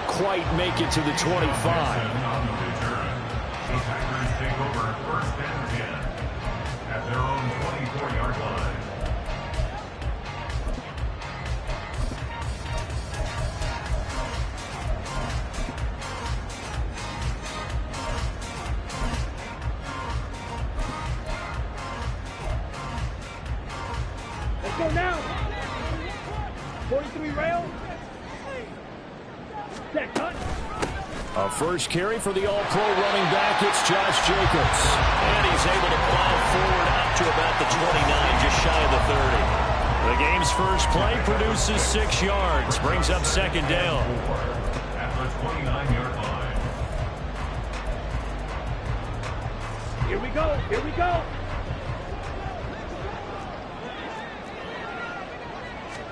quite make it to the 25. At their own 24-yard line. Let's go now. 43 rail. Set, cut. A first carry for the all-pro running back. It's Josh Jacobs. And he's able to plow forward out to about the 29, just shy of the 30. The game's first play produces 6 yards. Brings up second down. At the 29-yard line. Here we go. Here we go.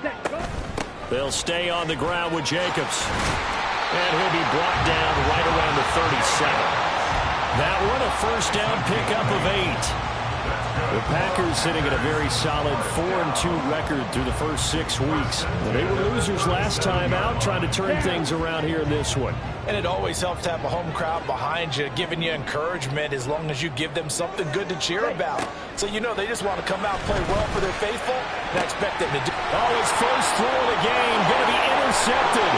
Set, go. They'll stay on the ground with Jacobs. And he'll be brought down right around the 37. That one a first down pickup of 8. The Packers sitting at a very solid 4-2 record through the first 6 weeks. They were losers last time out, trying to turn things around here in this one. And it always helps to have a home crowd behind you, giving you encouragement as long as you give them something good to cheer about. So you know they just want to come out and play well for their faithful, and I expect them to do. Oh, his first throw of the game, going to be intercepted.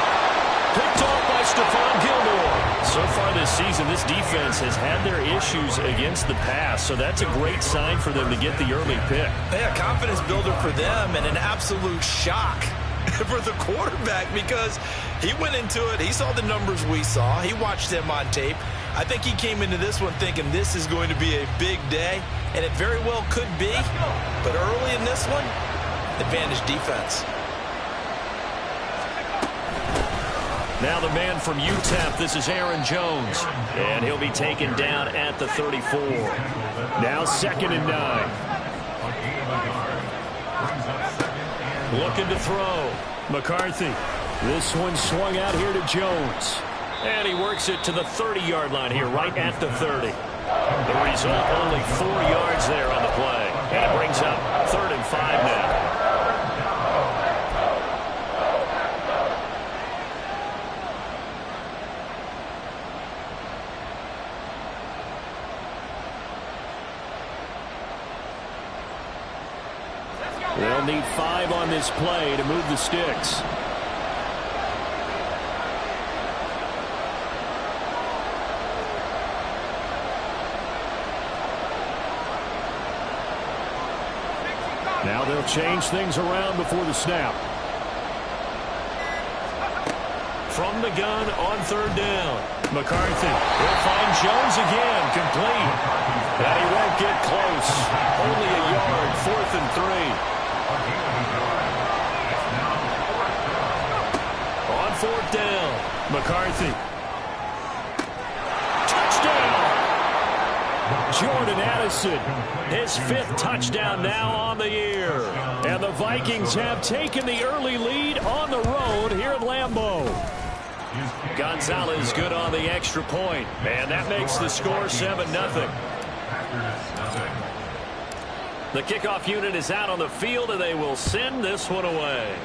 Picked off by Stephon Gilmore. So far this season, this defense has had their issues against the pass, so that's a great sign for them to get the early pick. Yeah, confidence builder for them and an absolute shock for the quarterback because he went into it. He saw the numbers we saw. He watched them on tape. I think he came into this one thinking this is going to be a big day, and it very well could be. But early in this one, advantage defense. Now the man from UTEP, this is Aaron Jones. And he'll be taken down at the 34. Now 2nd and 9. Looking to throw. McCarthy. This one swung out here to Jones. And he works it to the 30-yard line here, right at the 30. The result, only 4 yards there on the play. And it brings up 3rd and 5 now. They'll need 5 on this play to move the sticks. Now they'll change things around before the snap. From the gun on 3rd down. McCarthy will find Jones again, complete. And he won't get close. Only a yard, 4th and 3. On 4th down, McCarthy. Touchdown! Jordan Addison, his 5th touchdown now on the year. And the Vikings have taken the early lead on the road here at Lambeau. Gonzalez good on the extra point, and that makes the score 7-0. The kickoff unit is out on the field, and they will send this one away.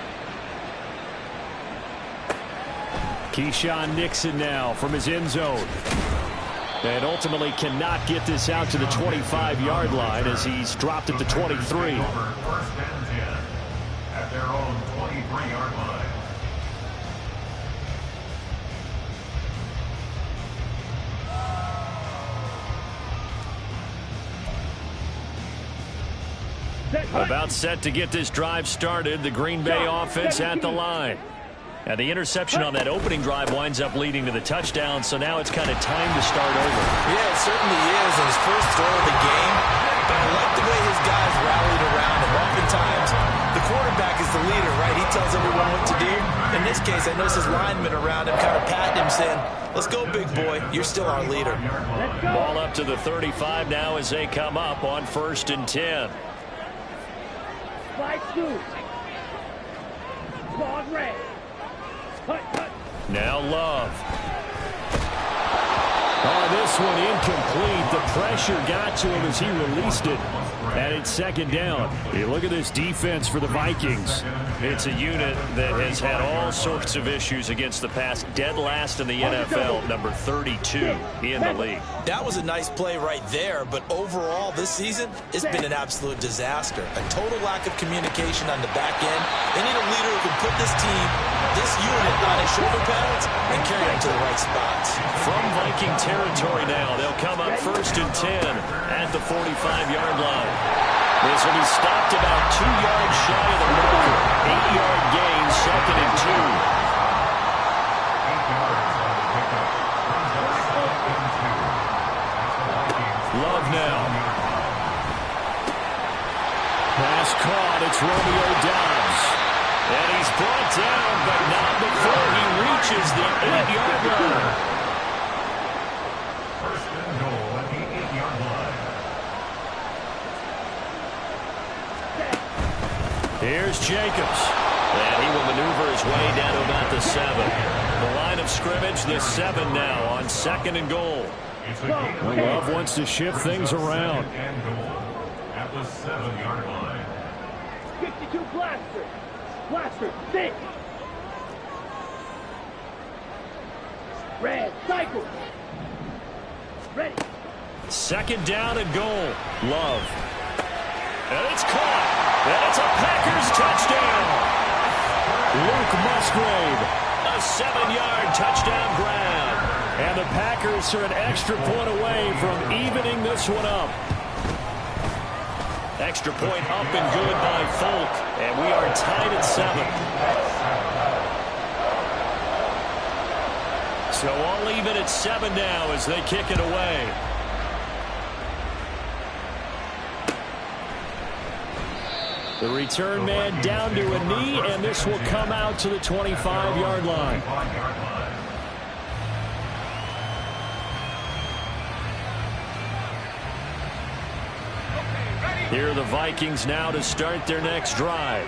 Keyshawn Nixon now from his end zone. And ultimately cannot get this out to the 25-yard line as he's dropped at the 23. First and 10 at their own 23-yard line. About set to get this drive started. The Green Bay offense at the line. And the interception on that opening drive winds up leading to the touchdown, so now it's kind of time to start over. Yeah, it certainly is. And his first throw of the game. But I like the way his guys rallied around him. Oftentimes, the quarterback is the leader, right? He tells everyone what to do. In this case, I noticed his linemen around him kind of patting him, saying, let's go, big boy. You're still our leader. Ball up to the 35 now as they come up on 1st and 10. Slide 2. Ball red. Now Love. Oh, this one incomplete. The pressure got to him as he released it. And it's second down. You look at this defense for the Vikings. It's a unit that has had all sorts of issues against the pass. Dead last in the NFL, number 32 in the league. That was a nice play right there, but overall this season, it's been an absolute disaster. A total lack of communication on the back end. They need a leader who can put this team, this unit, on his shoulder pads and carry them to the right spots. From Viking territory now, they'll come up 1st and 10 at the 45-yard line. This will be stopped about 2 yards shy of the marker. 8-yard gain, 2nd and 2. 8 yards on the pickup. Brings up 2nd and 2. Love now. Pass caught. It's Romeo Doubs. And he's brought down, but not before he reaches the 8-yard line. First and goal at the 8-yard line. Here's Jacobs. And he will maneuver his way down to about the 7. The line of scrimmage, the 7 now on 2nd and goal. It's a gain of Love wants to shift things around. and goal at the 7-yard line. 52 blaster. Blaster, thick. Red, cycle. Ready. 2nd down and goal. Love. And it's caught. And it's a Packers touchdown. Luke Musgrave. A 7-yard touchdown grab. And the Packers are an extra point away from evening this one up. Extra point up and good by Folk. And we are tied at 7. So all even at 7 now as they kick it away. The return man down to a knee, and this will come out to the 25-yard line. 25-yard line. Here are the Vikings now to start their next drive.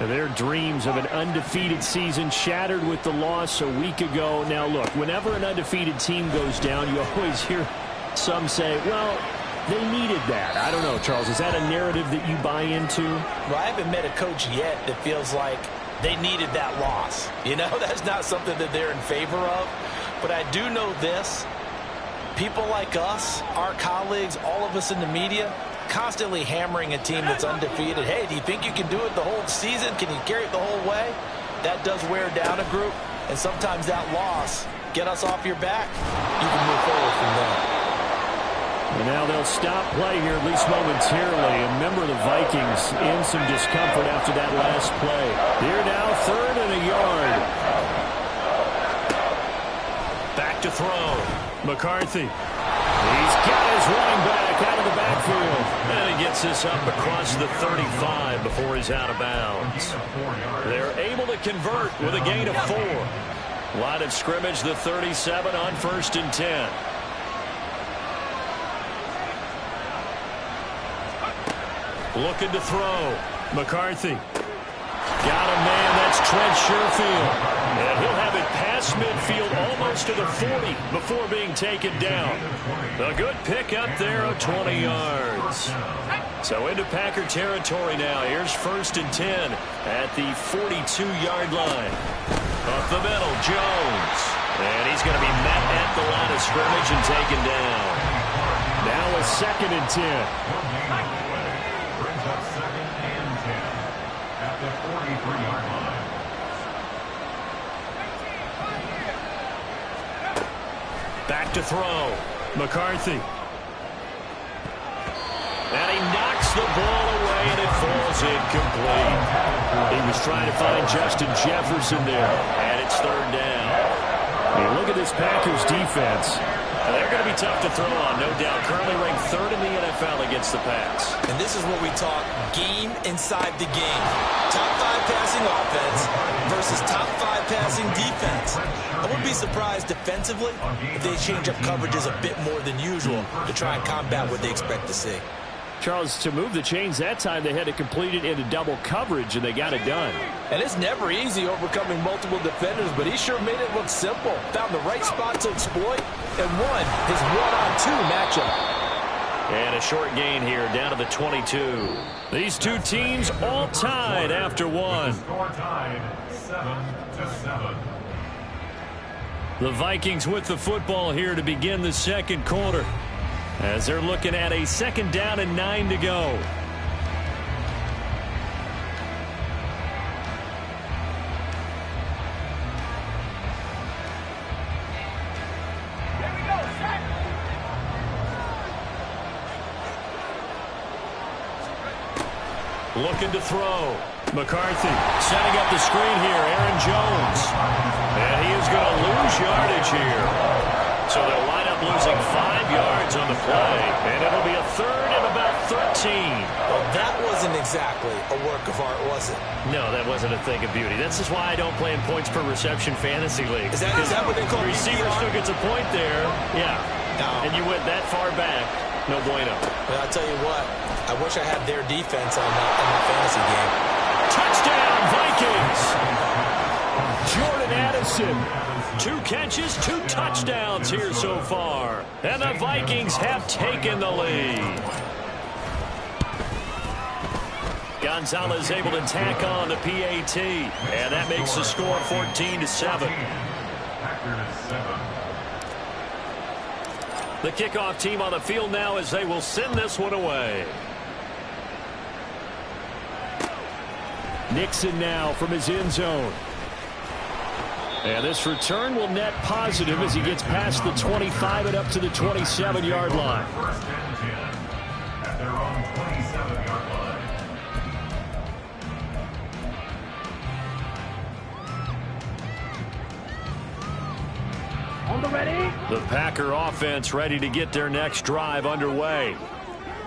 Their dreams of an undefeated season shattered with the loss a week ago. Now, look, whenever an undefeated team goes down, you always hear some say, well, they needed that. I don't know, Charles. Is that a narrative that you buy into? Well, I haven't met a coach yet that feels like they needed that loss. You know, that's not something that they're in favor of. But I do know this. People like us, our colleagues, all of us in the media, constantly hammering a team that's undefeated. Hey, do you think you can do it the whole season? Can you carry it the whole way? That does wear down a group. And sometimes that loss, get us off your back, you can move forward from there. And now they'll stop play here, at least momentarily. And remember, the Vikings in some discomfort after that last play. Here now, 3rd and a yard. Back to throw. McCarthy. He's got his running back out of the backfield. And he gets this up across the 35 before he's out of bounds. They're able to convert with a gain of 4. Line of scrimmage, the 37 on 1st and 10. Looking to throw. McCarthy. Got a man. That's Trent Sherfield. And he'll have it past midfield almost to the 40 before being taken down. A good pick up there of 20 yards. So into Packer territory now. Here's 1st and 10 at the 42-yard line. Up the middle, Jones. And he's going to be met at the line of scrimmage and taken down. Now a 2nd and 10. Brings up 2nd and 10 at the 43-yard line. Back to throw. McCarthy. And he knocks the ball away, and it falls incomplete. He was trying to find Justin Jefferson there. And it's 3rd down. Hey, look at this Packers defense. They're going to be tough to throw on, no doubt. Currently ranked 3rd in the NFL against the pass. And this is what we talk game inside the game. Top 5 passing offense versus top 5 passing defense. I wouldn't be surprised defensively if they change up coverages a bit more than usual to try and combat what they expect to see. Charles, to move the chains that time, they had to complete it into double coverage, and they got it done. And it's never easy overcoming multiple defenders, but he sure made it look simple. Found the right spot to exploit and won his 1-on-2 matchup. And a short gain here, down to the 22. These two teams all tied after one. Score tied 7-7. The Vikings with the football here to begin the second quarter, as they're looking at a 2nd down and 9 to go. Looking to throw. McCarthy setting up the screen here. Aaron Jones. And he is going to lose yardage here. So they'll wind up losing 5 yards on the play. And it'll be a 3rd and about 13. Well, that wasn't exactly a work of art, was it? No, that wasn't a thing of beauty. This is why I don't play in points per reception fantasy league. Is that what they call the receiver PPR? still gets a point there. Yeah. No. And you went that far back. No bueno. But I'll tell you what, I wish I had their defense on that fantasy game. Touchdown, Vikings! Jordan Addison. 2 catches, 2 touchdowns here so far. And the Vikings have taken the lead. Gonzalez able to tack on the PAT. And that makes the score 14-7. The kickoff team on the field now as they will send this one away. Nixon now from his end zone. And this return will net positive as he gets past the 25 and up to the 27-yard line. First and 10 at their own 27-yard line. On the ready. The Packer offense ready to get their next drive underway.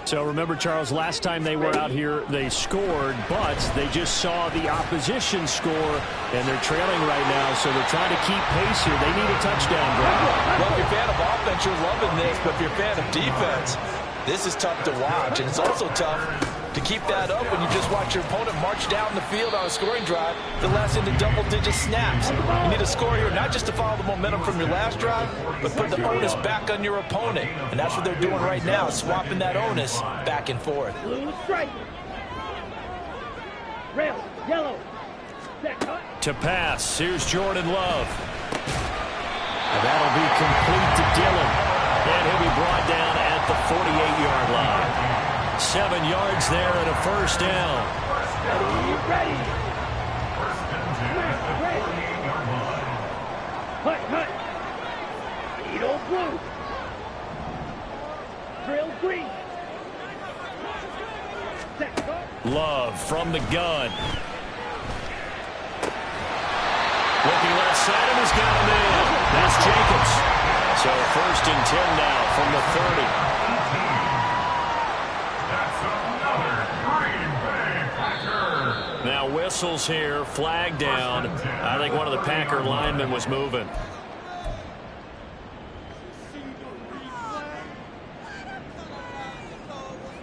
So remember, Charles, last time they were out here, they scored, but they just saw the opposition score, and they're trailing right now, so they're trying to keep pace here. They need a touchdown drive. Well, if you're a fan of offense, you're loving this, but if you're a fan of defense, this is tough to watch, and it's also tough to keep that up when you just watch your opponent march down the field on a scoring drive that lasts into double-digit snaps. You need a score here, not just to follow the momentum from your last drive, but put the onus back on your opponent. And that's what they're doing right now, swapping that onus back and forth. Blue stripe. Red, yellow. Set, cut. To pass, here's Jordan Love. And that'll be complete to Dillon. And he'll be brought down at the 48-yard line. 7 yards there and a first down. Ready. Hut, hut. Edo blue. Drill green. Set, cut. Love from the gun. Looking left side and has got him in. That's Jacobs. So 1st and 10 now from the 30. Now whistles here, flag down. I think one of the Packer linemen was moving.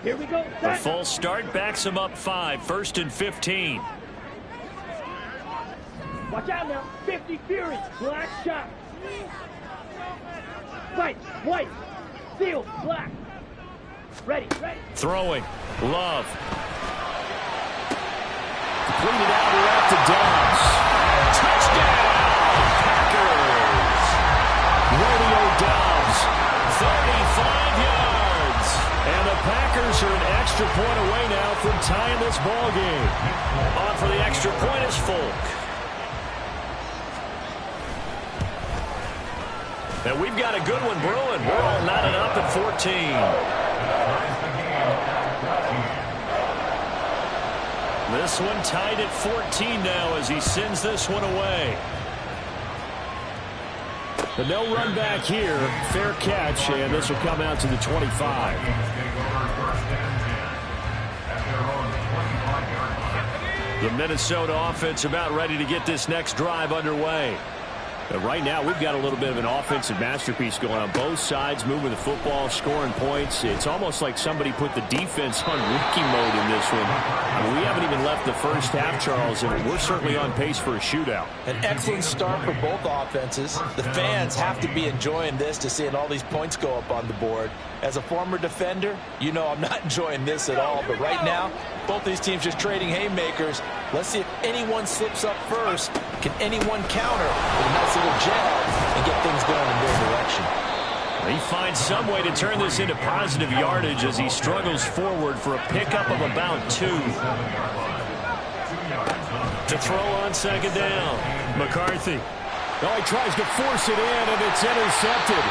Here we go. A full start backs him up 5. 1st and 15. Watch out now. 50 Fury. Black shot. Fight. White. Steel. Black. Ready. Ready. Throwing. Love. Completed out left to Dobbs. Touchdown! Packers! Rodeo Dobbs. 35 yards. And the Packers are an extra point away now from tying this ball game. On for the extra point is Folk. And we've got a good one brewing. We're all knotted up at 14. This one tied at 14 now as he sends this one away. But no run back here. Fair catch, and this will come out to the 25. The Minnesota offense about ready to get this next drive underway. But right now, we've got a little bit of an offensive masterpiece going on both sides, moving the football, scoring points. It's almost like somebody put the defense on rookie mode in this one. I mean, we haven't even left the first half, Charles, and we're certainly on pace for a shootout. An excellent start for both offenses. The fans have to be enjoying this to seeing all these points go up on the board. as a former defender, you know I'm not enjoying this at all. But right now, both these teams just trading haymakers. Let's see if anyone slips up first. Can anyone counter with a nice little jab and get things going in their direction? He finds some way to turn this into positive yardage as he struggles forward for a pickup of about 2. To throw on second down. McCarthy. Oh, he tries to force it in, and it's intercepted.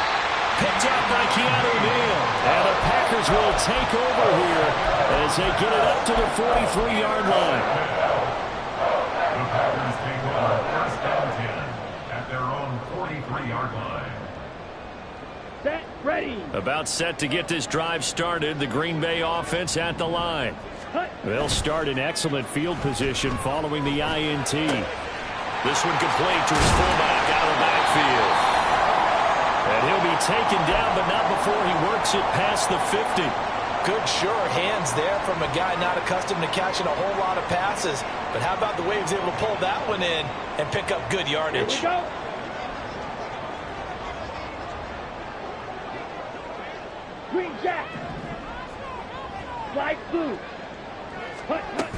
Picked up by Keanu Neal. And the Packers will take over here as they get it up to the 43-yard line. The Packers take over first down 10 at their own 43-yard line. Set, ready. About set to get this drive started. The Green Bay offense at the line. They'll start in excellent field position following the INT. This one complete to his fullback out of the backfield. And he'll be taken down, but not before he works it past the 50. Good, sure hands there from a guy not accustomed to catching a whole lot of passes. But how about the way he was able to pull that one in and pick up good yardage? Here we go. Green jack. Light blue. Hut, hut.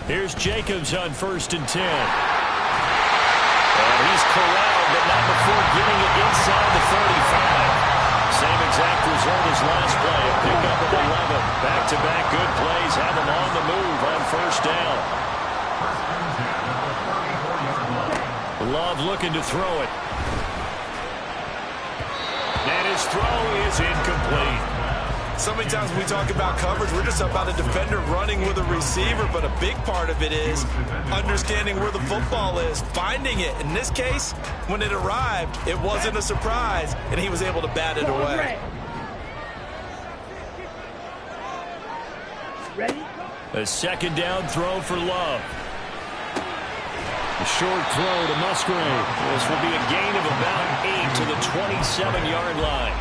Here's Jacobs on 1st and 10. And he's corralled, but not before getting it inside the 35. Same exact result as last play. A pickup of 11. Back-to-back good plays have him on the move on 1st down. Love looking to throw it. And his throw is incomplete. So many times when we talk about coverage, we're just about a defender running with a receiver, but a big part of it is understanding where the football is, finding it. In this case, when it arrived, it wasn't a surprise, and he was able to bat it away. Ready? A second down throw for Love. A short throw to Musgrave. This will be a gain of about 8 to the 27-yard line.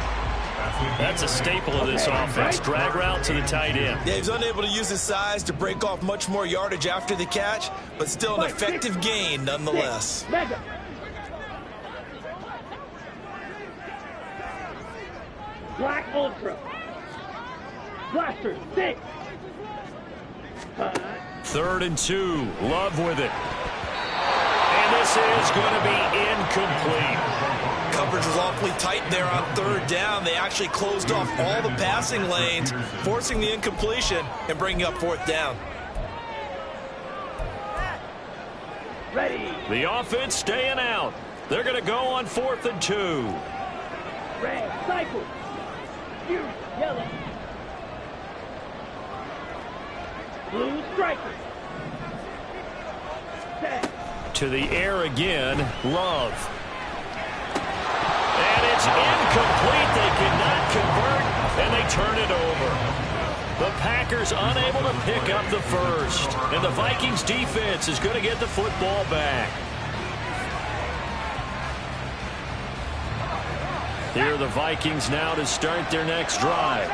That's a staple of this offense. Drag route to the tight end. Yeah, he's unable to use his size to break off much more yardage after the catch, but still an effective gain nonetheless. Mega. Black Ultra. Blaster 6. 3rd and 2. Love with it. And this is going to be incomplete. Coverage was awfully tight there on 3rd down. They actually closed off all the passing lanes, forcing the incompletion and bringing up 4th down. Ready. The offense staying out. They're going to go on 4th and 2. Red. Cycle. Fury. Yellow. Blue striker. Set. To the air again. Love. And it's incomplete. They cannot convert, and they turn it over. The Packers unable to pick up the first. And the Vikings defense is going to get the football back. Here are the Vikings now to start their next drive.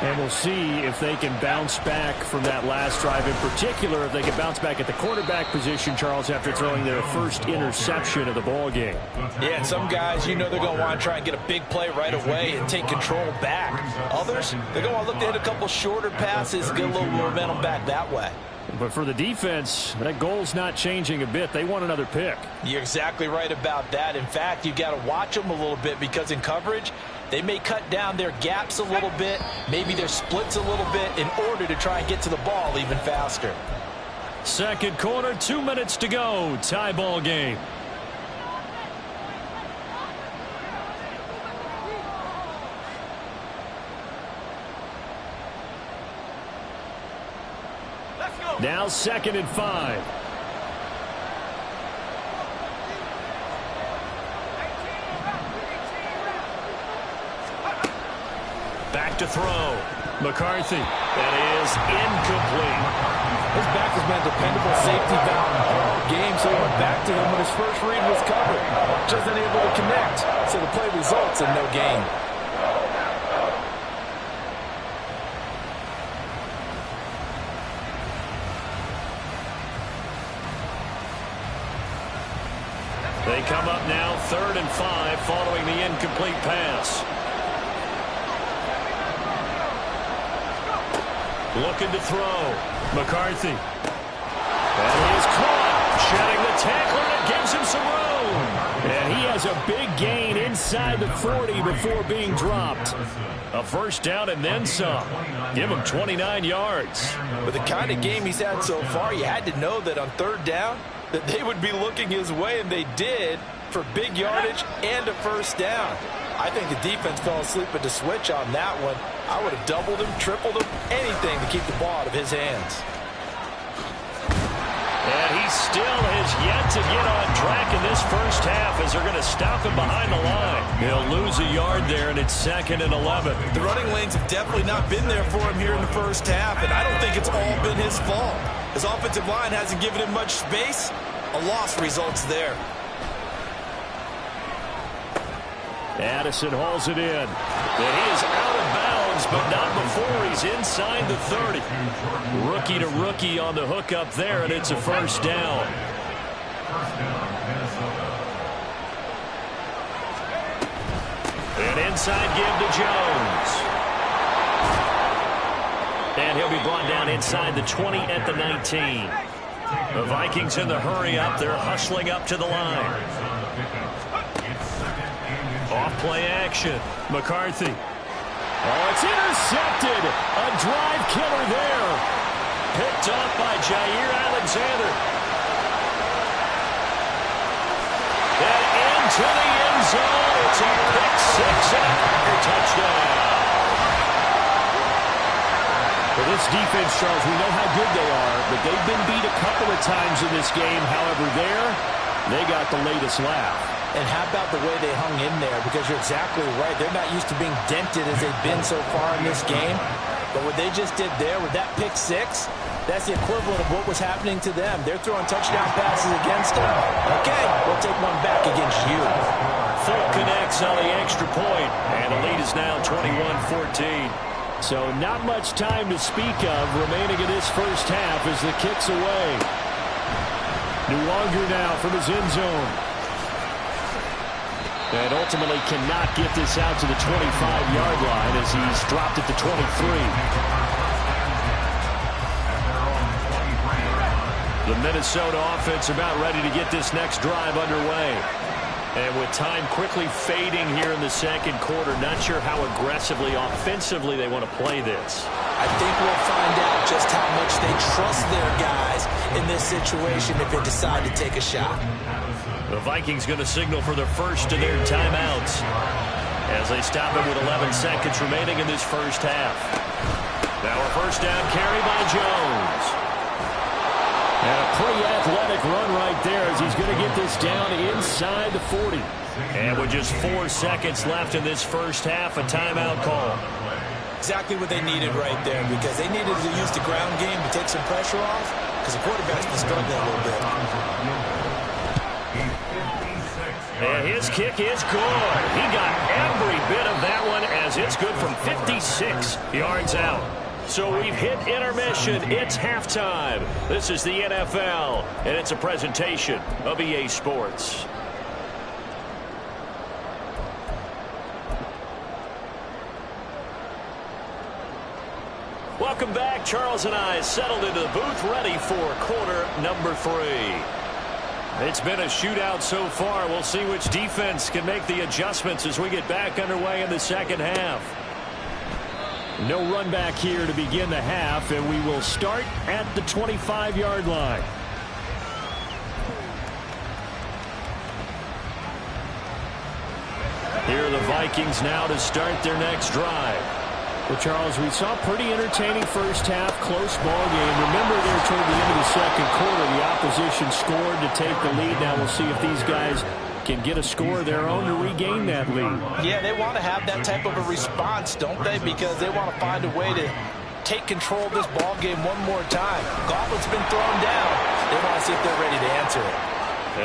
And we'll see if they can bounce back from that last drive. In particular, if they can bounce back at the quarterback position, Charles, after throwing their first interception of the ball game. Yeah, and some guys, you know they're going to want to try and get a big play right away and take control back. Others, they're going to want to look to hit a couple shorter passes, get a little momentum back that way. But for the defense, that goal's not changing a bit. They want another pick. You're exactly right about that. In fact, you've got to watch them a little bit because in coverage, they may cut down their gaps a little bit, maybe their splits a little bit in order to try and get to the ball even faster. Second quarter, 2 minutes to go. Tie ball game. Now 2nd and 5. Back to throw. McCarthy. That is incomplete. His back has been a dependable safety valve all game, so he went back to him when his first read was covered. Just unable to connect, so the play results in no gain. They come up now 3rd and 5 following the incomplete pass. Looking to throw. McCarthy. And he is caught. Shedding the tackler, and it gives him some room. And he has a big gain inside the 40 before being dropped. A first down and then some. Give him 29 yards. With the kind of game he's had so far, you had to know that on third down that they would be looking his way, and they did, for big yardage and a first down. I think the defense fell asleep at the switch on that one. I would have doubled him, tripled him, anything to keep the ball out of his hands. And he still has yet to get on track in this first half as they're going to stop him behind the line. He'll lose a yard there, and it's 2nd and 11. The running lanes have definitely not been there for him here in the first half, and I don't think it's all been his fault. His offensive line hasn't given him much space. A loss results there. Addison hauls it in. And he is out of bounds, but not before he's inside the 30. Rookie to rookie on the hook up there, and it's a first down. And inside give to Jones. And he'll be brought down inside the 20 at the 19. The Vikings in the hurry up. They're hustling up to the line. Off-play action. McCarthy. Oh, it's intercepted. A drive killer there. Picked up by Jair Alexander. And into the end zone. It's a pick six and a Packer touchdown. For this defense, Charles, we know how good they are, but they've been beat a couple of times in this game. However, they got the latest laugh. And how about the way they hung in there? Because you're exactly right. They're not used to being dented as they've been so far in this game. But what they just did there with that pick six, that's the equivalent of what was happening to them. They're throwing touchdown passes against them. Okay, we'll take one back against you. Full connects on the extra point, and the lead is now 21-14. So not much time to speak of remaining in this first half as the kick's away. Nuwanger now from his end zone. And ultimately cannot get this out to the 25-yard line as he's dropped at the 23. The Minnesota offense about ready to get this next drive underway. And with time quickly fading here in the second quarter, not sure how aggressively, offensively they want to play this. I think we'll find out just how much they trust their guys in this situation if they decide to take a shot. The Vikings going to signal for their first of their timeouts as they stop it with 11 seconds remaining in this first half. Now a first down carry by Jones. And a pretty athletic run right there as he's going to get this down inside the 40. And with just 4 seconds left in this first half, a timeout call. Exactly what they needed right there, because they needed to use the ground game to take some pressure off, because the quarterback's been struggling a little bit. And his kick is good. He got every bit of that one as it's good from 56 yards out. So we've hit intermission. It's halftime. This is the NFL, and it's a presentation of EA Sports. Welcome back. Charles and I settled into the booth, ready for quarter number 3. It's been a shootout so far. We'll see which defense can make the adjustments as we get back underway in the second half. No run back here to begin the half, and we will start at the 25-yard line. Here are the Vikings now to start their next drive. Well, Charles, we saw a pretty entertaining first half, close ball game. Remember there toward the end of the second quarter, the opposition scored to take the lead. Now we'll see if these guys can get a score of their own to regain that lead. Yeah, they want to have that type of a response, don't they? Because they want to find a way to take control of this ball game one more time. Gauntlet's been thrown down. They want to see if they're ready to answer it.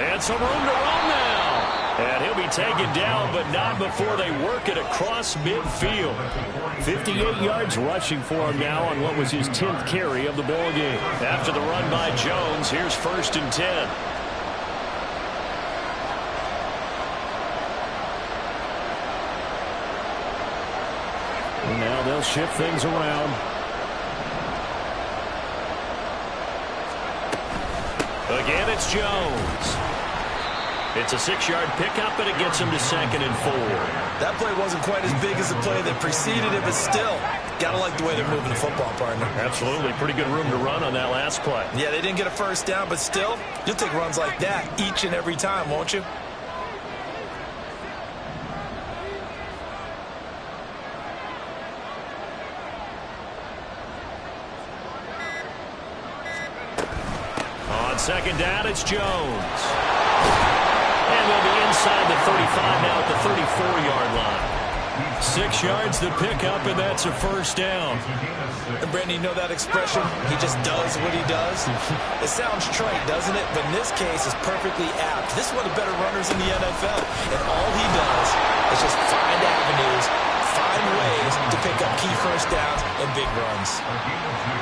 And some room to run now. And he'll be taken down, but not before they work it across midfield. 58 yards rushing for him now on what was his 10th carry of the ball game. After the run by Jones, here's 1st and 10. And now they'll shift things around. Again, it's Jones. It's a 6-yard pickup, and it gets him to 2nd and 4. That play wasn't quite as big as the play that preceded it, but still, got to like the way they're moving the football, partner. Absolutely. Pretty good room to run on that last play. Yeah, they didn't get a first down, but still, you'll take runs like that each and every time, won't you? On 2nd down, it's Jones. And they'll be inside the 35 now at the 34-yard line. 6 yards to pick up, and that's a first down. And Brandon, you know that expression? He just does what he does. It sounds trite, doesn't it? But in this case, it's perfectly apt. This is one of the better runners in the NFL. And all he does is just find avenues, find ways to pick up key first downs and big runs.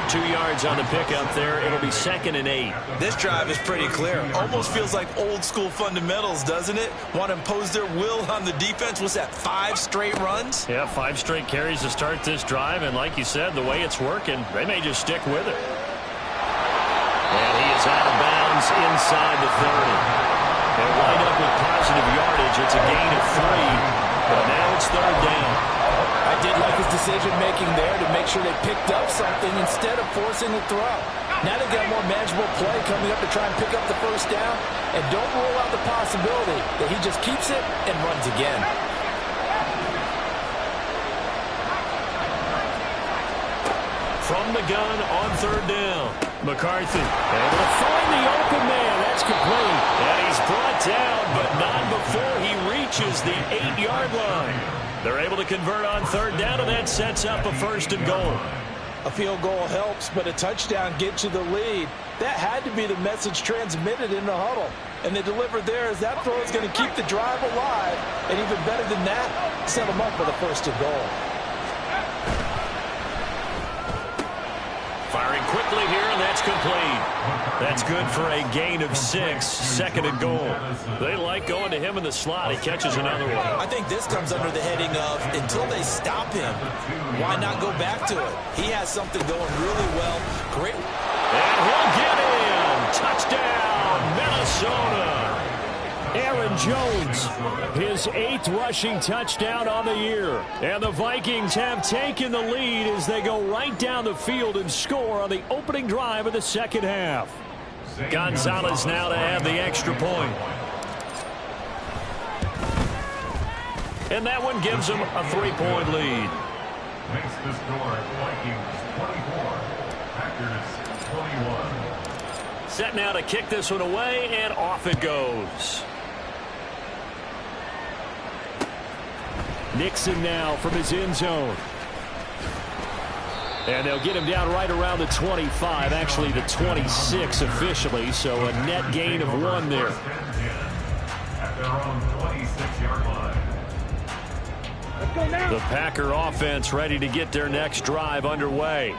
2 yards on the pickup there. It'll be 2nd and 8. This drive is pretty clear. Almost feels like old school fundamentals, doesn't it? Want to impose their will on the defense. What's that, 5 straight runs? Yeah, 5 straight carries to start this drive. And like you said, the way it's working, they may just stick with it. And he is out of bounds inside the 30. They'll wind up with positive yardage. It's a gain of 3. But now it's 3rd down. I did like his decision-making there to make sure they picked up something instead of forcing the throw. Now they've got a more manageable play coming up to try and pick up the first down. And don't rule out the possibility that he just keeps it and runs again. From the gun on 3rd down. McCarthy able to find the open man. That's complete. And he's brought down, but not before he reaches the 8-yard line. They're able to convert on 3rd down, and that sets up a 1st and goal. A field goal helps, but a touchdown gets you the lead. That had to be the message transmitted in the huddle. And they delivered there as that throw is going to keep the drive alive. And even better than that, set them up with a 1st and goal. Firing quickly here, and that's complete. That's good for a gain of 6, 2nd and goal. They like going to him in the slot. He catches another one. I think this comes under the heading of until they stop him, why not go back to it? He has something going really well. Great. And he'll get in. Touchdown, Minnesota. Aaron Jones, his 8th rushing touchdown on the year. And the Vikings have taken the lead as they go right down the field and score on the opening drive of the 2nd half. Gonzalez now to add the extra point. And that one gives them a 3-point lead. Makes the score Vikings 24, Packers 21. Set now to kick this one away, and off it goes. Nixon now from his end zone. And they'll get him down right around the 25, actually the 26 officially, so a net gain of 1 there. At their own 26-yard line. Let's go now. The Packer offense ready to get their next drive underway.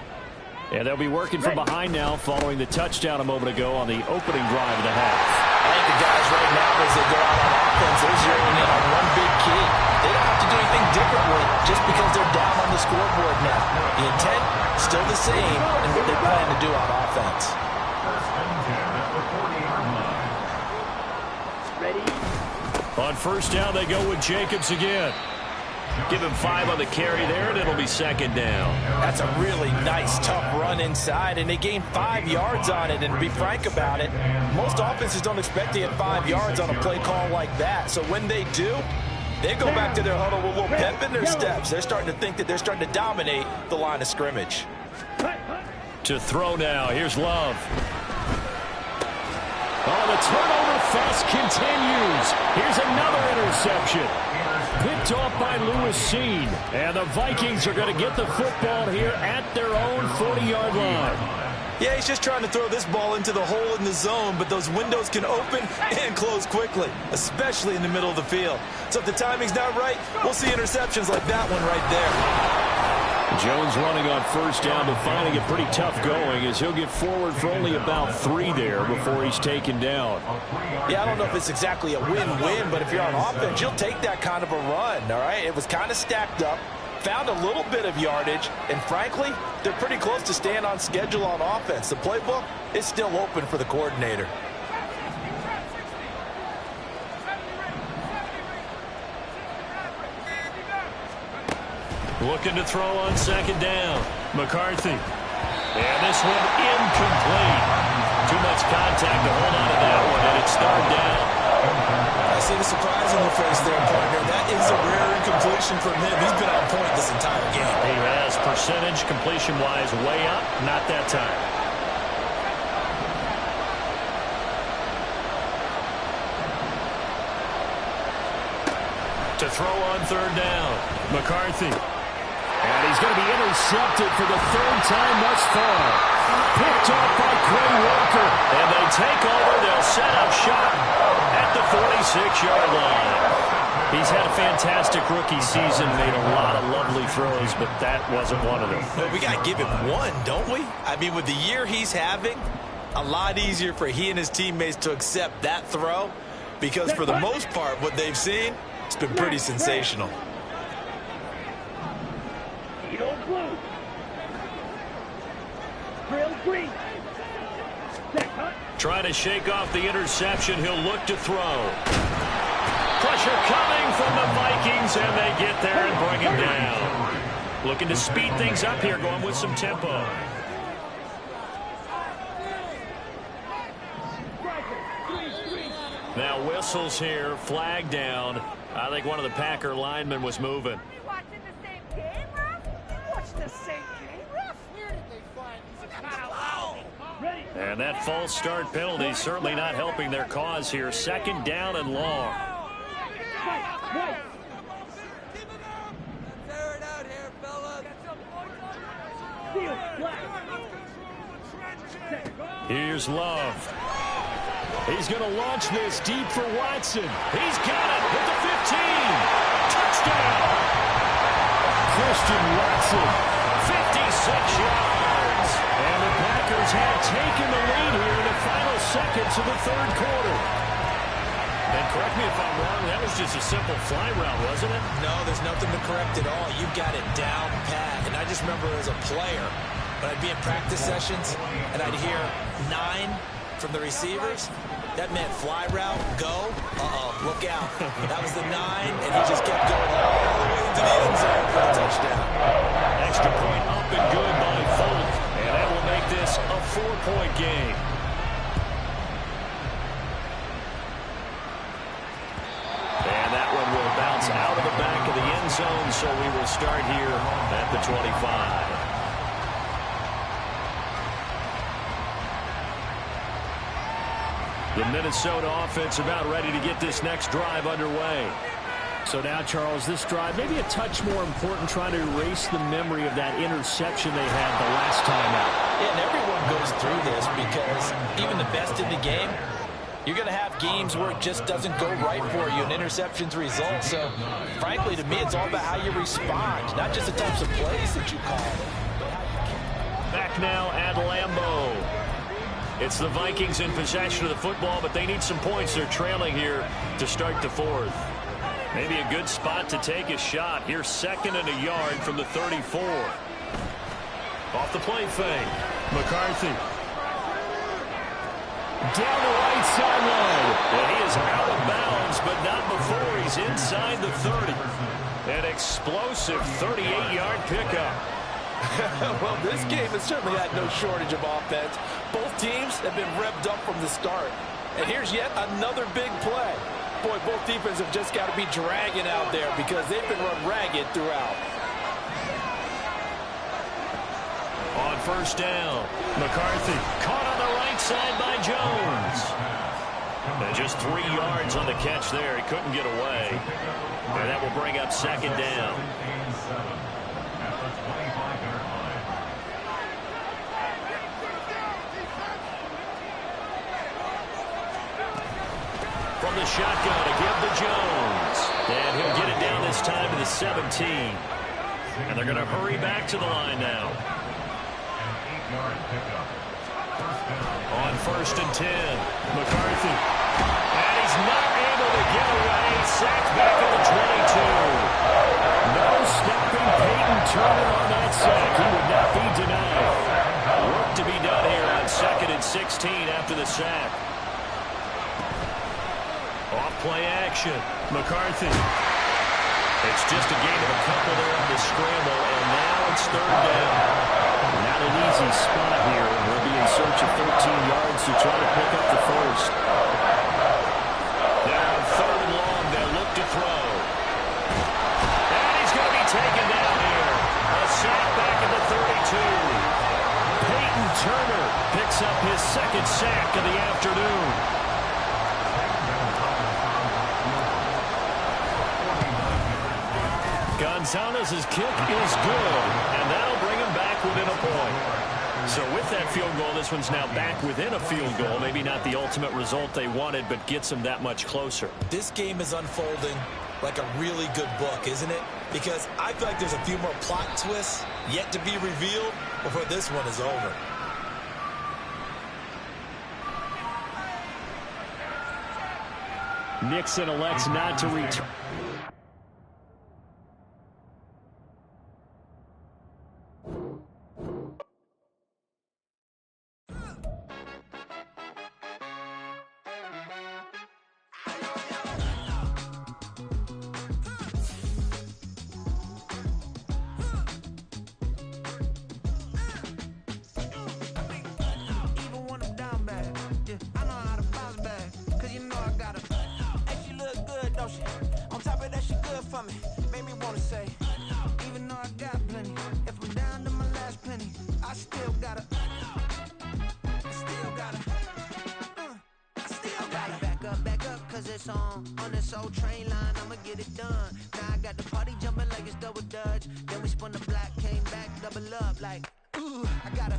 And they'll be working from behind now following the touchdown a moment ago on the opening drive of the half. I think the guys right now, as they go out on offense, they're zeroing in on one big key. They don't have to do anything differently just because they're down on the scoreboard now. The intent, still the same, and what they plan to do on offense. First and 10 at the 40-yard line. Ready? On 1st down, they go with Jacobs again. Give him 5 on the carry there, and it'll be 2nd down. That's a really nice, tough run inside, and they gained 5 yards on it. And to be frank about it, most offenses don't expect to get 5 yards on a play call like that. So when they do, they go back to their huddle with a little pep in their steps. They're starting to think that they're starting to dominate the line of scrimmage. To throw now, here's Love. Oh, the turnover fest continues. Here's another interception. Picked off by Lewis Seen. And the Vikings are going to get the football here at their own 40-yard line. Yeah, he's just trying to throw this ball into the hole in the zone, but those windows can open and close quickly, especially in the middle of the field. So if the timing's not right, we'll see interceptions like that one right there. Jones running on 1st down, but finding it pretty tough going as he'll get forward for only about 3 there before he's taken down. Yeah, I don't know if it's exactly a win-win, but if you're on offense, you'll take that kind of a run, all right? It was kind of stacked up, found a little bit of yardage, and frankly, they're pretty close to staying on schedule on offense. The playbook is still open for the coordinator. Looking to throw on second down. McCarthy. And this one incomplete. Too much contact to hold on to that one, and it's third down. I see the surprise on your face there, partner. That is a rare incompletion from him. He's been on point this entire game. He has percentage completion-wise way up. Not that time. To throw on third down. McCarthy. And he's going to be intercepted for the third time thus far. Picked off by Quinn Walker. And they take over. They'll set up shop at the 46-yard line. He's had a fantastic rookie season, made a lot of lovely throws, but that wasn't one of them. Well, we got to give him one, don't we? I mean, with the year he's having, a lot easier for he and his teammates to accept that throw because for the most part, what they've seen, it's been pretty sensational. Blue. Drill green. Trying to shake off the interception. He'll look to throw. Pressure coming from the Vikings, and they get there and bring him down. Looking to speed things up here, going with some tempo. Now whistles here, flag down. I think one of the Packer linemen was moving. Watching the same game, Ruff? Watch the same game, Ruff? Where did they find this? Not allowed. And that false start penalty certainly not helping their cause here. Second down and long. Tear it out here, fellas. Here's Love. He's going to launch this deep for Watson. He's got it at the 15. Touchdown. Christian Watson, 56 yards. And the Packers have taken the lead here in the final seconds of the third quarter. And correct me if I'm wrong, that was just a simple fly route, wasn't it? No, there's nothing to correct at all. You got it down pat. And I just remember as a player, when I'd be in practice sessions and I'd hear 9 from the receivers, that meant fly route, go, look out. That was the 9, and he just kept going all the way into the end zone for the touchdown. Extra point up and good by Folk, and that will make this a 4-point game. And that one will bounce out of the back of the end zone, so we will start here at the 25. The Minnesota offense about ready to get this next drive underway. So now, Charles, this drive maybe a touch more important, trying to erase the memory of that interception they had the last time out. Yeah, and everyone goes through this because even the best in the game, you're going to have games where it just doesn't go right for you, and interceptions result. So, frankly, to me, it's all about how you respond, not just the types of plays that you call. Back now at Lambeau. It's the Vikings in possession of the football, but they need some points. They're trailing here to start the fourth. Maybe a good spot to take a shot. Here's second and a yard from the 34. Off the play fake. McCarthy. Down the right sideline. And he is out of bounds, but not before he's inside the 30. An explosive 38-yard pickup. Well, this game has certainly had no shortage of offense. Both teams have been revved up from the start. And here's yet another big play. Boy, both defenses have just got to be dragging out there because they've been run ragged throughout. On first down, McCarthy caught on the right side by Jones. And just 3 yards on the catch there. He couldn't get away. And that will bring up second down. From the shotgun to give to Jones. And he'll get it down this time to the 17. And they're going to hurry back to the line now. On first and 10, McCarthy. And he's not able to get away. Sacked back at the 22. No stopping Peyton Turner on that sack. He would not be denied. Work to be done here on second and 16 after the sack. Off play action. McCarthy. It's just a game of a couple there on the scramble, and now it's third down. Not an easy spot here. We'll be in search of 13 yards to try to pick up the first. Now on third and long, they'll look to throw. And he's going to be taken down here. A sack back at the 32. Peyton Turner picks up his second sack of the afternoon. Gonzalez's kick is good, and that'll bring him back within a point. So with that field goal, this one's now back within a field goal. Maybe not the ultimate result they wanted, but gets them that much closer. This game is unfolding like a really good book, isn't it? Because I feel like there's a few more plot twists yet to be revealed before this one is over. Nixon elects not to return. On top of that, she good for me. Made me wanna say, even though I got plenty, if I'm down to my last penny, I still gotta back up, cause it's on this old train line, I'ma get it done. Now I got the party jumping like it's double dutch. Then we spun the block, came back, double up like, ooh, I got a,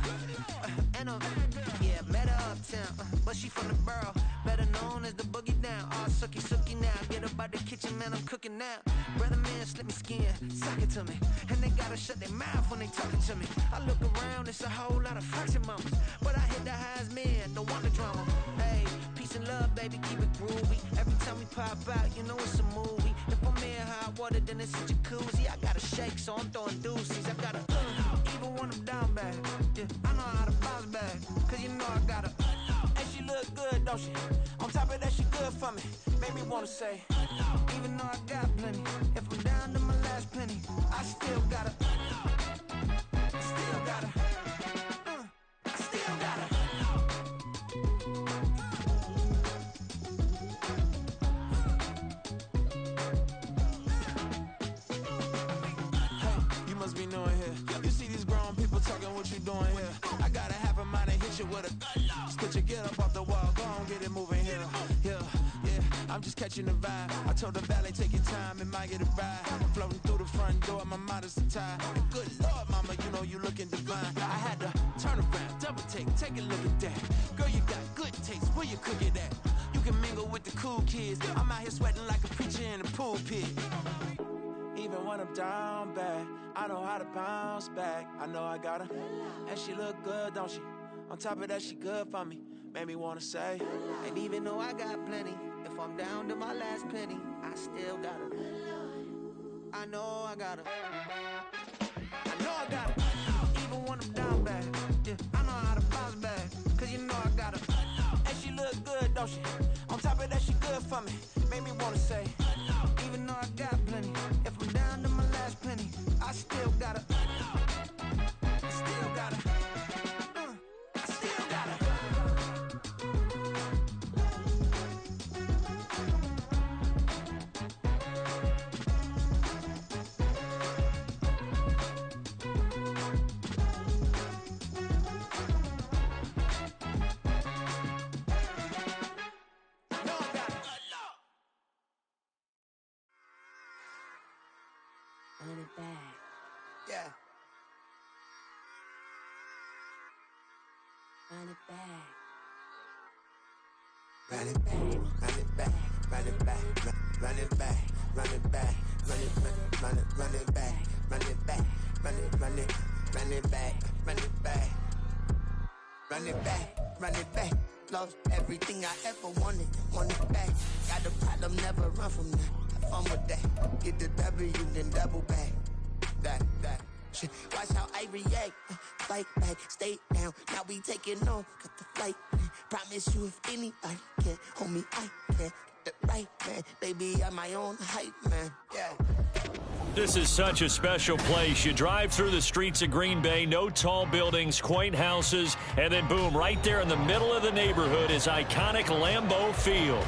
yeah, met her uptown, but she from the borough, better known as the boogie down. All sucky now, get up out the kitchen, man, I'm cooking now. Brother man, slip me skin, suck it to me, and they gotta shut their mouth when they talking to me. I look around, it's a whole lot of foxy mamas, but I hit the highs, man, don't want the drama. Hey, peace and love, baby, keep it groovy. Every time we pop out, you know it's a movie. If I'm in hot water, then it's a jacuzzi. I gotta shake, so I'm throwing deuces. I gotta, even when I'm down bad, yeah, I know how to bounce back, cause you know I gotta, and she look good, don't she? On top of that, she good for me. Made me wanna say, even though I got plenty, if I'm down to my last penny, I still gotta, still gotta. Be knowing here. You see these grown people talking, what you doing here? I got a half a mind to hit you with a spit you, get up off the wall, go on, get it moving here. Yeah, I'm just catching the vibe. I told the valet, take your time, it might get a ride. Floating through the front door, my mind is a tie. And good Lord, mama, you know you looking divine. I had to turn around, double take a look at that. Girl, you got good taste, where you cook it at? You can mingle with the cool kids. I'm out here sweating like a preacher in a pulpit. Even when I'm down bad, I know how to bounce back. I know I got her, and she look good, don't she? On top of that, she good for me. Made me wanna say, and even though I got plenty, if I'm down to my last penny, I still got her. I know I got her. I know I got her. Even when I'm down bad, yeah, I know how to bounce back, cause you know I got her. And she look good, don't she? On top of that, she good for me. Made me wanna say, even though I got plenty, if I'm down to my last penny, I still gotta, still gotta, I still gotta. Run it back. Yeah. Run it back. Run it back, run it back, run it back, run it back, run it back, run it back, run it back, run it back, run it back, run it back, run it back, run it back. Lost everything I ever wanted it back. Got a problem, never run from that. Have fun with that. Get the W, then double back. That shit. Watch how I react. Fight back, stay down. Now we taking on, got the flight. Promise you if anybody can, homie, I can. Get it right, man. Baby, I'm my own hype, man. Yeah. This is such a special place. You drive through the streets of Green Bay, no tall buildings, quaint houses, and then boom, right there in the middle of the neighborhood is iconic Lambeau Field.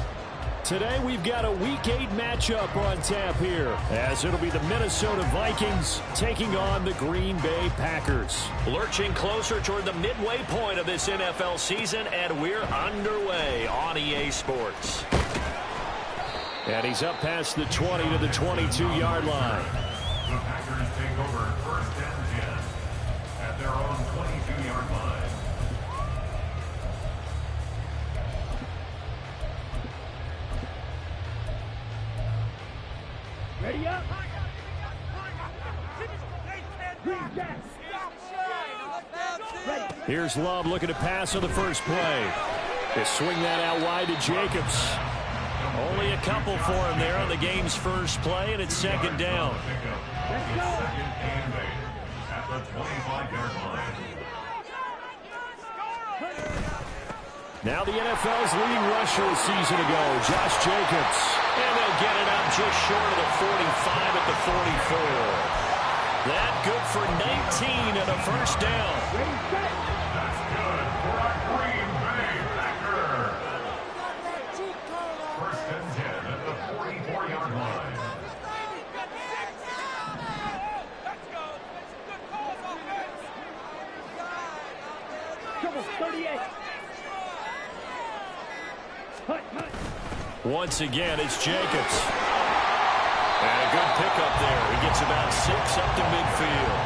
Today we've got a Week 8 matchup on tap here, as it'll be the Minnesota Vikings taking on the Green Bay Packers. Lurching closer toward the midway point of this NFL season, and we're underway on EA Sports. And he's up past the 20 to the 22-yard line. The Packers take over first and 10 at their own 22-yard line. Ready up. Green Jack. Ready. Here's Love looking to pass on the first play. They swing that out wide to Jacobs. Only a couple for him there on the game's first play, and it's second down. Let's go. Second and 8 at the 25-yard line. Now the NFL's leading rusher a season ago, Josh Jacobs. And they'll get it out just short of the 45 at the 44. That good for 19 and a first down. Ready, set. That's good for a Green Bay Packer. First and 10 at the 44-yard line. Come on, 38. Hut. Once again, it's Jacobs. And a good pickup there. He gets about 6 up to midfield.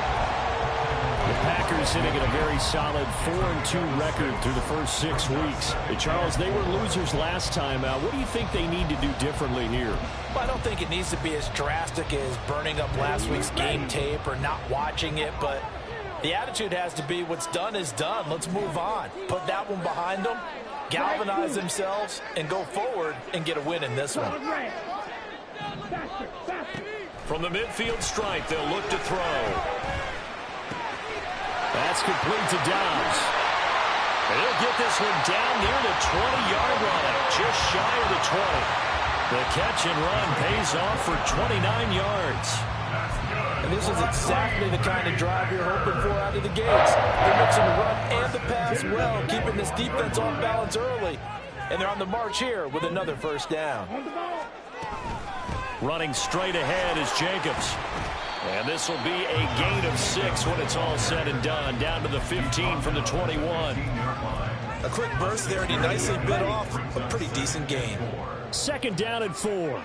The Packers sitting at a very solid 4-2 record through the first 6 weeks. Hey, Charles, they were losers last time out. What do you think they need to do differently here? Well, I don't think it needs to be as drastic as burning up last week's game tape or not watching it, but the attitude has to be what's done is done. Let's move on. Put that one behind them, galvanize themselves, and go forward and get a win in this one. Faster. From the midfield stripe, they'll look to throw. That's complete to Downs. And he'll get this one down near the 20-yard line, just shy of the 20. The catch and run pays off for 29 yards. And this is exactly the kind of drive you're hoping for out of the gates. They're mixing the run and the pass well, keeping this defense off balance early. And they're on the march here with another first down. Running straight ahead is Jacobs. And this will be a gain of 6 when it's all said and done. Down to the 15 from the 21. A quick burst there, and he nicely bit off a pretty decent gain. Second down and 4.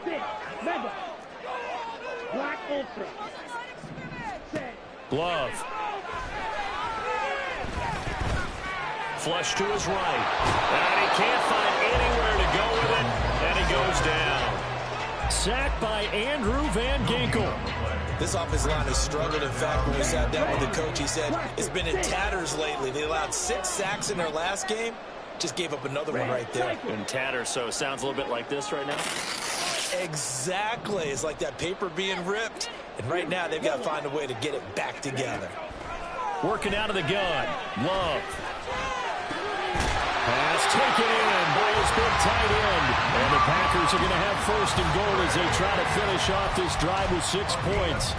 Mega. Black Ultra. Set. Glove. Flush to his right. And he can't find anywhere to go with it. And he goes down. Sacked by Andrew Van Ginkel. This offensive line has struggled. In fact, when we sat down with the coach, he said it's been in tatters lately. They allowed 6 sacks in their last game. Just gave up another one right there. In tatters, so it sounds a little bit like this right now. Exactly. It's like that paper being ripped. And right now, they've got to find a way to get it back together. Working out of the gun. Love. Pass taken in by his big tight end. And the Packers are going to have first and goal as they try to finish off this drive with 6 points.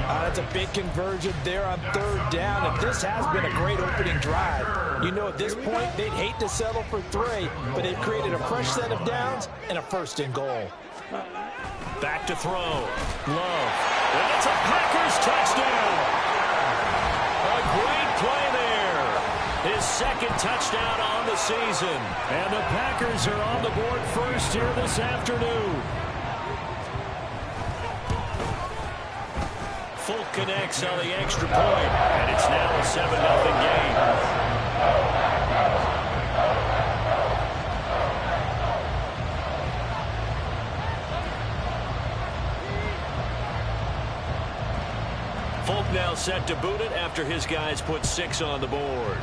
That's a big conversion there on third down. And this has been a great opening drive. You know, at this point, they'd hate to settle for 3, but they've created a fresh set of downs and a first and goal. Back to throw. Love. And it's a Packers touchdown. A great play there. His second touchdown on the season. And the Packers are on the board first here this afternoon. Folk connects on the extra point, and it's now a 7-0 game. Folk now set to boot it after his guys put 6 on the board.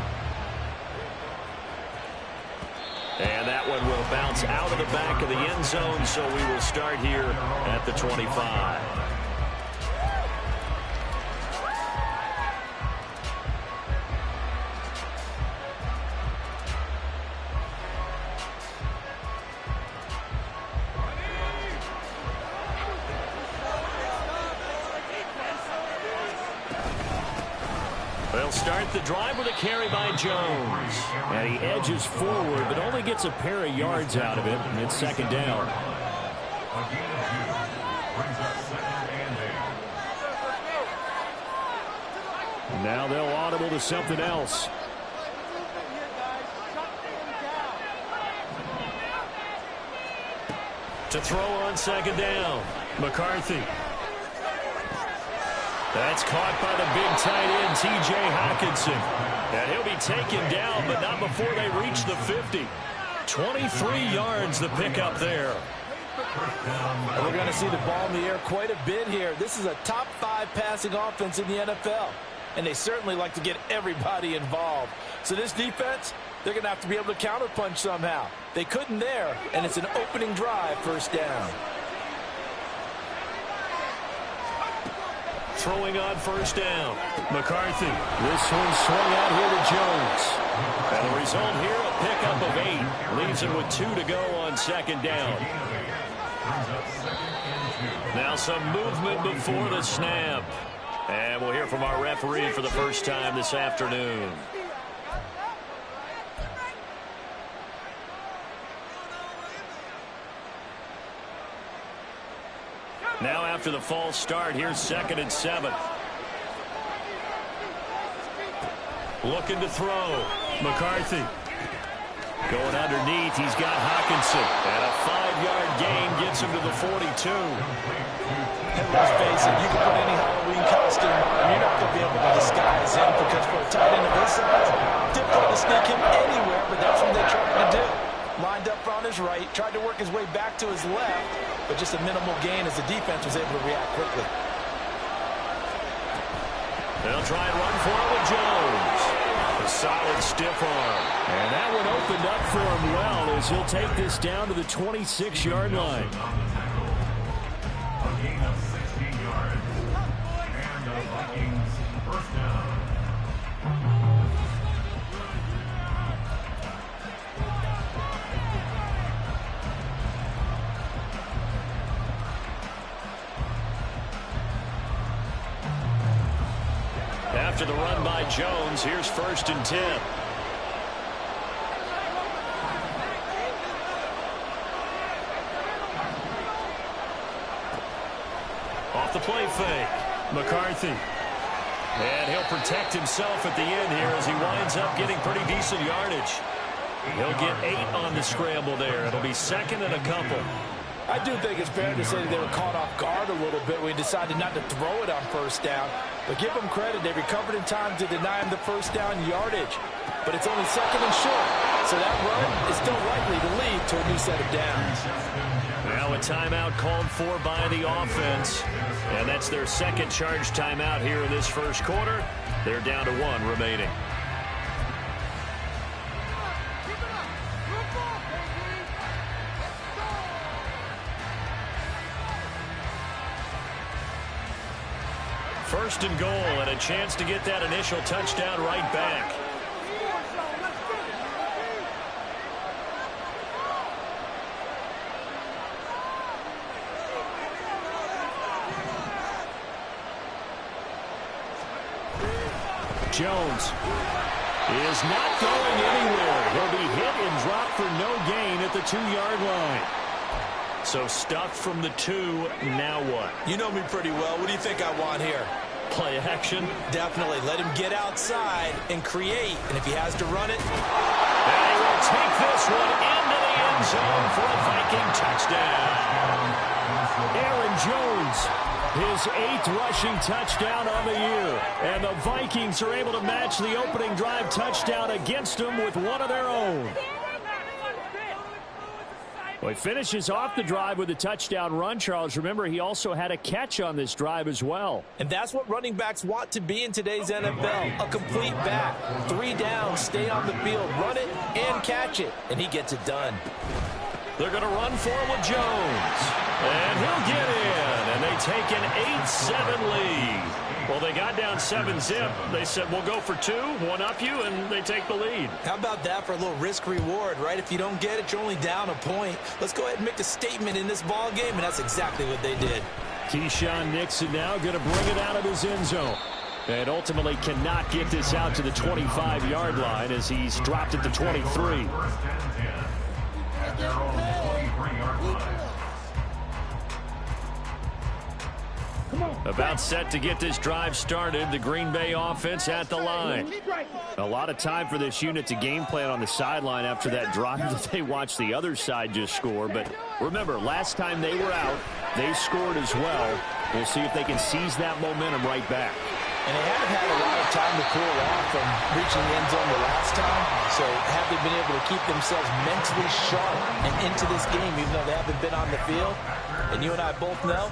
And that one will bounce out of the back of the end zone, so we will start here at the 25. They'll start the drive with a carry by Jones. And he edges forward, but only gets a pair of yards out of it, and it's second down. Now they'll audible to something else. To throw on second down, McCarthy. That's caught by the big tight end, T.J. Hockenson. And he'll be taken down, but not before they reach the 50. 23 yards the pickup there. And we're going to see the ball in the air quite a bit here. This is a top 5 passing offense in the NFL. And they certainly like to get everybody involved. So this defense, they're going to have to be able to counterpunch somehow. They couldn't there, and it's an opening drive, first down. Throwing on first down, McCarthy. This one swung out here to Jones. And the result here, a pickup of 8. Leaves it with 2 to go on second down. Now some movement before the snap. And we'll hear from our referee for the first time this afternoon. Now after the false start, here's 2nd and 7. Looking to throw. McCarthy. Going underneath, he's got Hockenson. And a 5-yard gain gets him to the 42. And let's face it, you can put any Halloween costume on, you're not going to be able to disguise him, because for a tight end of his size, difficult to sneak him anywhere, but that's what they tried to do. Lined up on his right, tried to work his way back to his left, but just a minimal gain as the defense was able to react quickly. They'll try and run for it with Jones. A solid stiff arm. And that one opened up for him well as he'll take this down to the 26-yard line. A gain of 16 yards. And the Vikings first down. After the run by Jones, here's 1st and 10. Off the play fake, McCarthy. And he'll protect himself at the end here as he winds up getting pretty decent yardage. He'll get 8 on the scramble there. It'll be 2nd and a couple. I do think it's fair to say that they were caught off guard a little bit when we decided not to throw it on first down. But give them credit. They recovered in time to deny him the first down yardage. But it's only 2nd and short. So that run is still likely to lead to a new set of downs. Now a timeout called for by the offense. And that's their 2nd charge timeout here in this first quarter. They're down to 1 remaining. First and goal, and a chance to get that initial touchdown right back. Jones is not going anywhere. He'll be hit and dropped for no gain at the 2-yard line. So stuffed from the 2, now what? You know me pretty well. What do you think I want here? Play action? Definitely. Let him get outside and create. And if he has to run it. And he will take this one into the end zone for a Viking touchdown. Aaron Jones, his 8th rushing touchdown on the year. And the Vikings are able to match the opening drive touchdown against them with one of their own. Well, he finishes off the drive with a touchdown run, Charles. Remember, he also had a catch on this drive as well. And that's what running backs want to be in today's NFL. A complete back. 3 downs, stay on the field, run it, and catch it. And he gets it done. They're going to run for it with Jones. And he'll get in. And they take an 8-7 lead. Well, they got down 7-zip. They said, we'll go for 2, one up you, and they take the lead. How about that for a little risk-reward, right? If you don't get it, you're only down a point. Let's go ahead and make a statement in this ball game, and that's exactly what they did. Keyshawn Nixon now going to bring it out of his end zone. And ultimately cannot get this out to the 25-yard line as he's dropped at the 23. First and 10 at their own 23-yard line. About set to get this drive started. The Green Bay offense at the line. A lot of time for this unit to game plan on the sideline after that drive that they watched the other side just score. But remember, last time they were out, they scored as well. We'll see if they can seize that momentum right back. And they haven't had a lot of time to cool off from reaching the end zone the last time. So have they been able to keep themselves mentally sharp and into this game, even though they haven't been on the field? And you and I both know,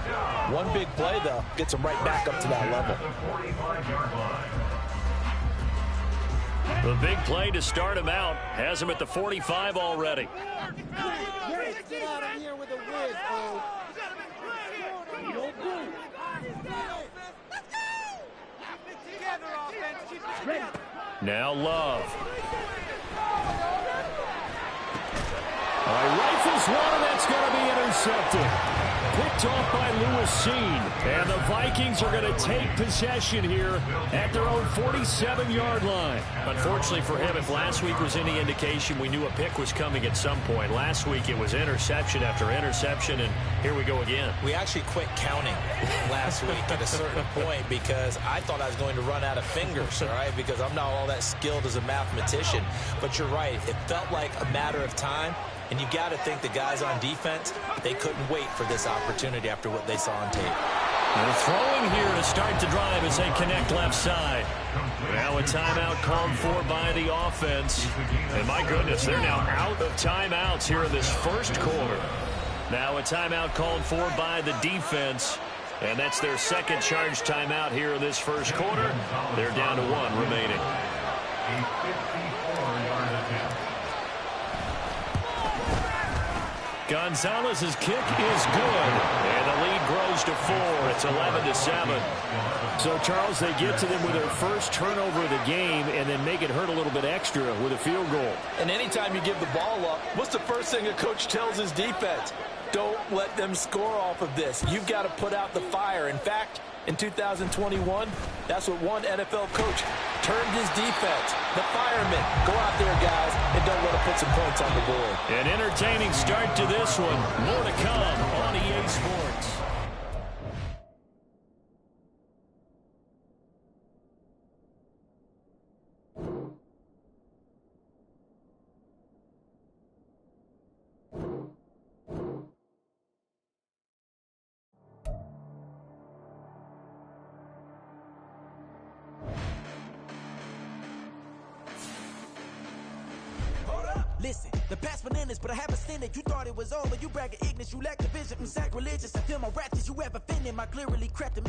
one big play, though, gets them right back up to that level. The big play to start him out has him at the 45 already. Get out of here with a whiz, bro. Now Love. Rifles one, and that's going to be intercepted. Picked off by Lewisine. And the Vikings are going to take possession here at their own 47-yard line. Unfortunately for him, if last week was any indication, we knew a pick was coming at some point. Last week it was interception after interception, and here we go again. We actually quit counting last week at a certain point because I thought I was going to run out of fingers, all right, because I'm not all that skilled as a mathematician. But you're right. It felt like a matter of time. And you got to think the guys on defense, they couldn't wait for this opportunity after what they saw on tape. They're throwing here to start the drive as they connect left side. Now a timeout called for by the offense. And my goodness, they're now out of timeouts here in this first quarter. Now a timeout called for by the defense. And that's their second charge timeout here in this first quarter. They're down to one remaining. A 54-yard attempt. Gonzalez's kick is good, and the lead grows to 4. It's 11-7. So, Charles, they get to them with their first turnover of the game and then make it hurt a little bit extra with a field goal. And anytime you give the ball up, what's the first thing a coach tells his defense? Don't let them score off of this. You've got to put out the fire. In fact, in 2021, that's what one NFL coach termed his defense. The firemen. Go out there, guys, and don't let them put some points on the board. An entertaining start to this one. More to come on EA Sports. Listen, the past bananas, but I haven't seen it. You thought it was over. You bragging ignorance, you lack the vision. I'm sacrilegious. I feel my wrath. Did you ever offended my clearly crafted mission?